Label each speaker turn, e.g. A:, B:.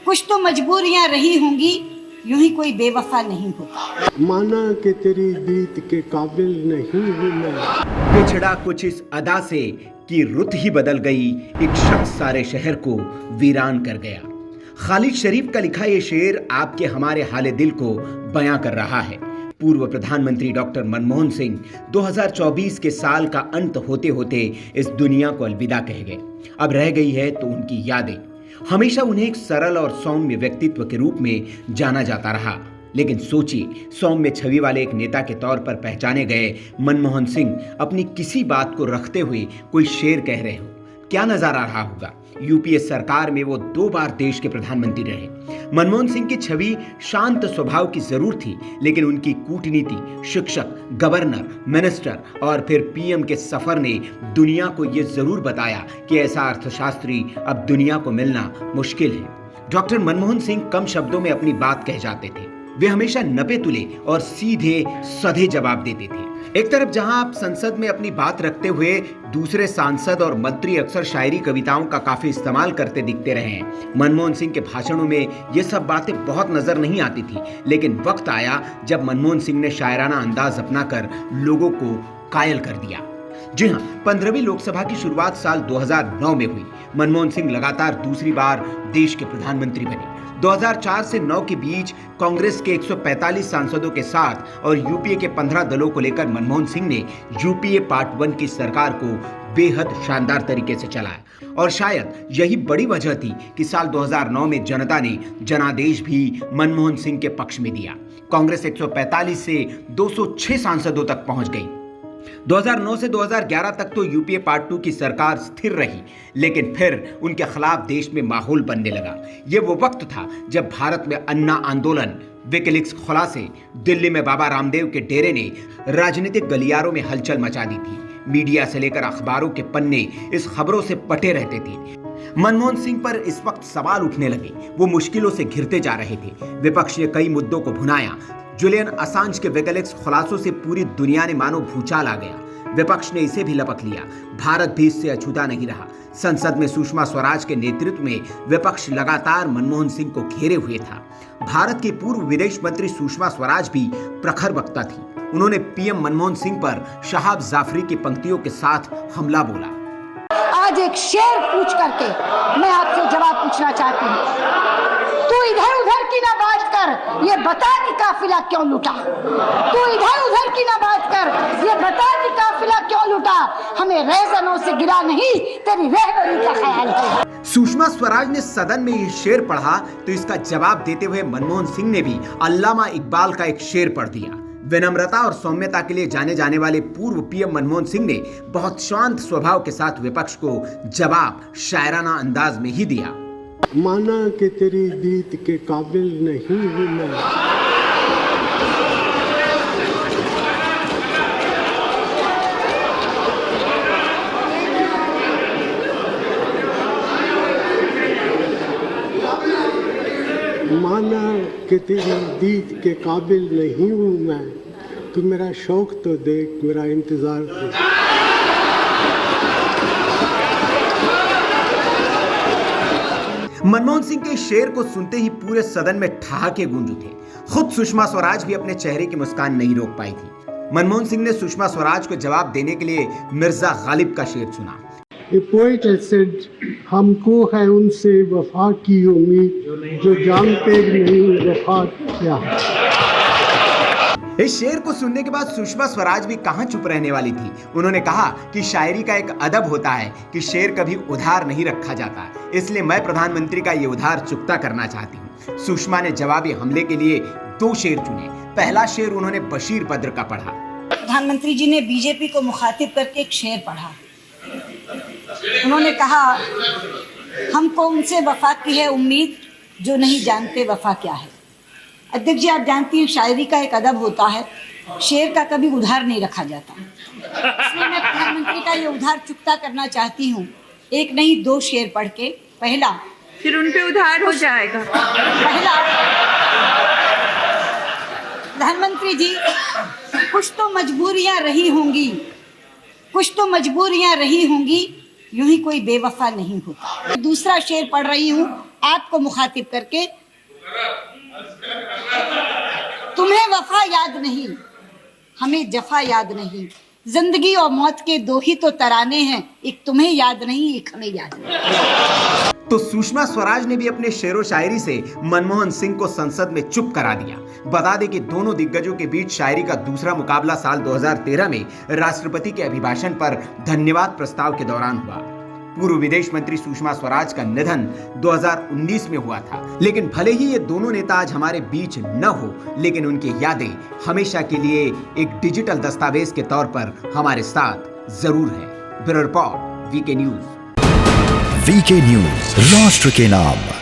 A: कुछ तो मजबूरियां रही होंगी, यूं ही कोई बेवफा नहीं होता।
B: माना कि तेरी दीद के काबिल नहीं हूँ मैं।
C: पिछड़ा कुछ इस अदा से कि रुत ही बदल गई, एक शख्स सारे शहर को वीरान कर गया। खालिद शरीफ का लिखा ये शेर आपके हमारे हाले दिल को बयां कर रहा है। पूर्व प्रधानमंत्री डॉक्टर मनमोहन सिंह 2024 के साल का अंत होते होते इस दुनिया को अलविदा कह गए। अब रह गई है तो उनकी यादें। हमेशा उन्हें एक सरल और सौम्य व्यक्तित्व के रूप में जाना जाता रहा, लेकिन सोचिए, सौम्य छवि वाले एक नेता के तौर पर पहचाने गए मनमोहन सिंह अपनी किसी बात को रखते हुए कोई शेर कह रहे हो, क्या नजर आ रहा होगा। यूपीए सरकार में वो 2 बार देश के प्रधानमंत्री रहे। मनमोहन सिंह की छवि शांत स्वभाव की जरूर थी, लेकिन उनकी कूटनीति, शिक्षक, गवर्नर, मिनिस्टर और फिर पीएम के सफर ने दुनिया को ये जरूर बताया कि ऐसा अर्थशास्त्री अब दुनिया को मिलना मुश्किल है। डॉक्टर मनमोहन सिंह कम शब्दों में अपनी बात कह जाते थे। वे हमेशा नपे तुले और सीधे सधे जवाब देते थे। एक तरफ जहां आप संसद में अपनी बात रखते हुए दूसरे सांसद और मंत्री अक्सर शायरी कविताओं का काफी इस्तेमाल करते दिखते रहे हैं। मनमोहन सिंह के भाषणों में ये सब बातें बहुत नजर नहीं आती थी, लेकिन वक्त आया जब मनमोहन सिंह ने शायराना अंदाज अपनाकर लोगों को कायल कर दिया। जी हां, 15वीं लोकसभा की शुरुआत साल 2009 में हुई। मनमोहन सिंह लगातार दूसरी बार देश के प्रधानमंत्री बने। 2004 से 9 के बीच कांग्रेस के 145 सांसदों के साथ और यूपीए के 15 दलों को लेकर मनमोहन सिंह ने यूपीए पार्ट 1 की सरकार को बेहद शानदार तरीके से चलाया। और शायद यही बड़ी वजह थी कि साल 2009 में जनता ने जनादेश भी मनमोहन सिंह के पक्ष में दिया। कांग्रेस 145 से 206 सांसदों तक पहुंच गई। 2009 से 2011 तक तो यूपीए पार्ट 2 की सरकार स्थिर रही, लेकिन फिर उनके खिलाफ देश में माहौल बनने लगा। यह वो वक्त था जब भारत में अन्ना आंदोलन, विकिलीक्स खुलासे, दिल्ली में बाबा रामदेव के डेरे ने राजनीतिक गलियारों में हलचल मचा दी थी। मीडिया से लेकर अखबारों के पन्ने इस खबरों से पटे रहते थे। मनमोहन सिंह पर इस वक्त सवाल उठने लगे। वो मुश्किलों से घिरते जा रहे थे। विपक्ष ने कई मुद्दों को भुनाया। जुलियन असांज के विकिलीक्स खुलासों से पूरी दुनिया ने मानो भूचाल आ गया। विपक्ष ने इसे भी लपक लिया। भारत भी इससे अछूता नहीं रहा। संसद में सुषमा स्वराज के नेतृत्व में विपक्ष लगातार मनमोहन सिंह को घेरे हुए था। भारत की पूर्व विदेश मंत्री सुषमा स्वराज भी प्रखर वक्ता थी। उन्होंने पीएम मनमोहन सिंह पर शहाब जाफरी की पंक्तियों के साथ हमला बोला।
A: आज एक शेर पूछ करके मैं आपसे जवाब पूछना चाहती हूँ। तू इधर उधर की ना बात कर, ये बता कि काफिला क्यों लूटा। तू इधर उधर की ना बात कर, ये बता कि काफिला क्यों लूटा। हमें रहजनों से गिरा नहीं, तेरी रहबरी का ख्याल है।
C: सुषमा स्वराज ने सदन में यह शेर पढ़ा तो इसका जवाब देते हुए मनमोहन सिंह ने भी अल्लामा इकबाल का एक शेर पढ़ दिया। विनम्रता और सौम्यता के लिए जाने जाने वाले पूर्व पीएम मनमोहन सिंह ने बहुत शांत स्वभाव के साथ विपक्ष को जवाब शायराना अंदाज में ही दिया।
B: माना कि तेरी दीद के काबिल नहीं हूँ मैं। माना कि तेरी दीद के काबिल नहीं हूँ मैं। तू मेरा शौक तो देख, मेरा इंतजार देख।
C: मनमोहन सिंह के शेर को सुनते ही पूरे सदन में ठहाके गूंज उठे। खुद सुषमा स्वराज भी अपने चेहरे की मुस्कान नहीं रोक पाई थी। मनमोहन सिंह ने सुषमा स्वराज को जवाब देने के लिए मिर्जा गालिब का शेर सुना।
B: A poet has said, हमको है उनसे वफा की उम्मीद जो जानते नहीं वफा क्या है।
C: इस शेर को सुनने के बाद सुषमा स्वराज भी कहां चुप रहने वाली थी। उन्होंने कहा कि शायरी का एक अदब होता है कि शेर कभी उधार नहीं रखा जाता, इसलिए मैं प्रधानमंत्री का ये उधार चुकता करना चाहती हूँ। सुषमा ने जवाबी हमले के लिए 2 शेर चुने। पहला शेर उन्होंने बशीर बद्र का पढ़ा।
A: प्रधानमंत्री जी ने बीजेपी को मुखातिब करके एक शेर पढ़ा। उन्होंने कहा, हमको उनसे वफा की है उम्मीद जो नहीं जानते वफा क्या है। अध्यक्ष जी, आप जानती हैं शायरी का एक अदब होता है, शेर का कभी उधार नहीं रखा जाता। इसलिए मैं प्रधानमंत्री का ये उधार चुकता करना चाहती हूँ। एक नहीं 2 शेर पढ़ के। पहला,
D: फिर उन पे उधार हो जाएगा।
A: पहला, प्रधानमंत्री जी, कुछ तो मजबूरियां रही होंगी, कुछ तो मजबूरियां रही होंगी, यूं ही कोई बेवफा नहीं होता। दूसरा शेर पढ़ रही हूँ, आपको मुखातिब करके, तुम्हें वफा याद नहीं, हमें जफा याद नहीं, जिंदगी और मौत के दो ही तो तराने हैं, एक तुम्हें याद नहीं, एक हमें याद नहीं।
C: तो सुषमा स्वराज ने भी अपने शेरो शायरी से मनमोहन सिंह को संसद में चुप करा दिया। बता दें कि दोनों दिग्गजों के बीच शायरी का दूसरा मुकाबला साल 2013 में राष्ट्रपति के अभिभाषण पर धन्यवाद प्रस्ताव के दौरान हुआ। पूर्व विदेश मंत्री सुषमा स्वराज का निधन 2019 में हुआ था। लेकिन भले ही ये दोनों नेता आज हमारे बीच न हो, लेकिन उनकी यादें हमेशा के लिए एक डिजिटल दस्तावेज के तौर पर हमारे साथ जरूर है। Bureau report, VK news.
E: VK news, राष्ट्र के नाम।